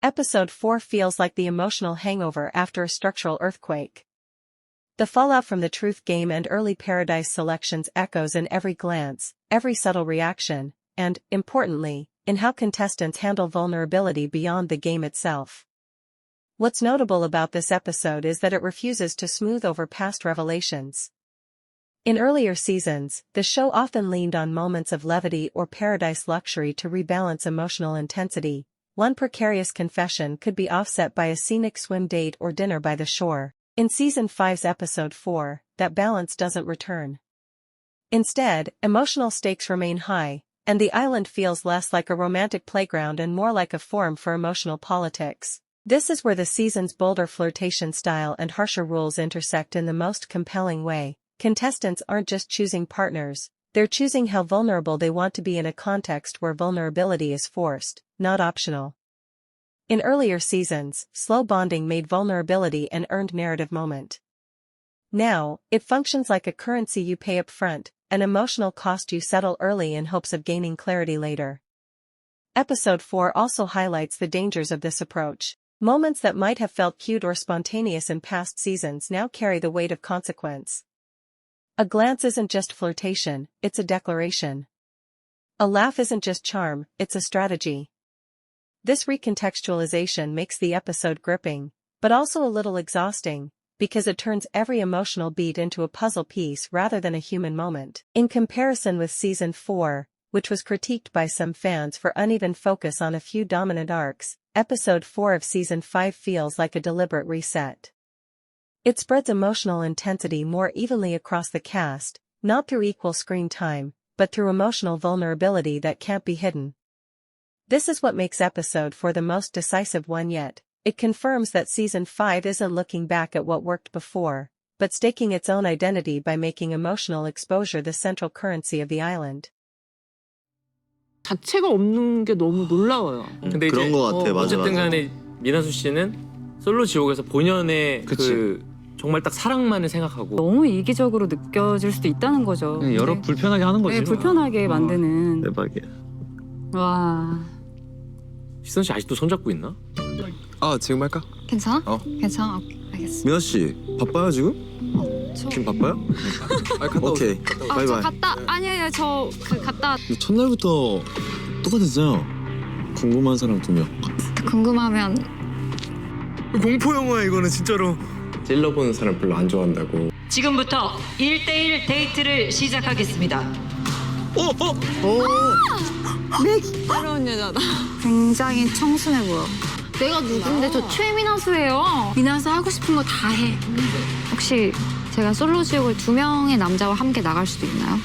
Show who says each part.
Speaker 1: Episode 4 feels like the emotional hangover after a structural earthquake. The fallout from the truth game and early Paradise selections echoes in every glance, every subtle reaction, and, importantly, in how contestants handle vulnerability beyond the game itself. What's notable about this episode is that it refuses to smooth over past revelations. In earlier seasons, the show often leaned on moments of levity or Paradise luxury to rebalance emotional intensity. One precarious confession could be offset by a scenic swim date or dinner by the shore. In Season 5's Episode 4, that balance doesn't return. Instead, emotional stakes remain high, and the island feels less like a romantic playground and more like a forum for emotional politics. This is where the season's bolder flirtation style and harsher rules intersect in the most compelling way. Contestants aren't just choosing partners, they're choosing how vulnerable they want to be in a context where vulnerability is forced, not optional. In earlier seasons, slow bonding made vulnerability an earned narrative moment. Now, it functions like a currency you pay up front, an emotional cost you settle early in hopes of gaining clarity later. Episode 4 also highlights the dangers of this approach. Moments that might have felt cute or spontaneous in past seasons now carry the weight of consequence. A glance isn't just flirtation, it's a declaration. A laugh isn't just charm, it's a strategy. This recontextualization makes the episode gripping, but also a little exhausting, because it turns every emotional beat into a puzzle piece rather than a human moment. In comparison with Season 4, which was critiqued by some fans for uneven focus on a few dominant arcs, Episode 4 of Season 5 feels like a deliberate reset. It spreads emotional intensity more evenly across the cast, not through equal screen time, but through emotional vulnerability that can't be hidden. This is what makes Episode 4 the most decisive one yet. It confirms that Season 5 isn't looking back at what worked before, but staking its own identity by making emotional exposure the central currency of the island.
Speaker 2: 자체가 없는 게 너무 놀라워요.
Speaker 3: 근데 그런 거 같아. 맞아,
Speaker 4: 어쨌든
Speaker 3: 맞아.
Speaker 4: 간에 민하수 씨는 솔로 지옥에서 본연의 그 정말 딱 사랑만을 생각하고
Speaker 5: 너무 이기적으로 느껴질 수도 있다는 거죠.
Speaker 6: 네, 여러 불편하게 하는 거지.
Speaker 5: 네, 불편하게 만드는.
Speaker 3: 대박이야.
Speaker 5: 와.
Speaker 4: 시선 씨 아직도 손잡고 있나?
Speaker 3: 아, 지금 할까?
Speaker 7: 괜찮아?
Speaker 3: 괜찮아.
Speaker 7: 알겠어.
Speaker 3: 민아 씨, 바빠요 지금? 지금 바빠요? 오케이. 바이바이.
Speaker 7: 저 갔다 아니에요. 저 갔다.
Speaker 3: 근데 첫날부터 똑같았어요. 궁금한 사람 2명.
Speaker 7: 궁금하면
Speaker 3: 공포 영화야 이거는 진짜로.
Speaker 4: 찔러보는 사람 별로 안 좋아한다고.
Speaker 8: 지금부터 1대1 데이트를 시작하겠습니다.
Speaker 2: 새로운 여자다.
Speaker 7: 굉장히 청순해 보여. 내가 누군데 저 최민아수예요. 민아수 하고 싶은 거 다 해. 혹시 제가 솔로지옥을 2명의 남자와 함께 나갈 수도 있나요?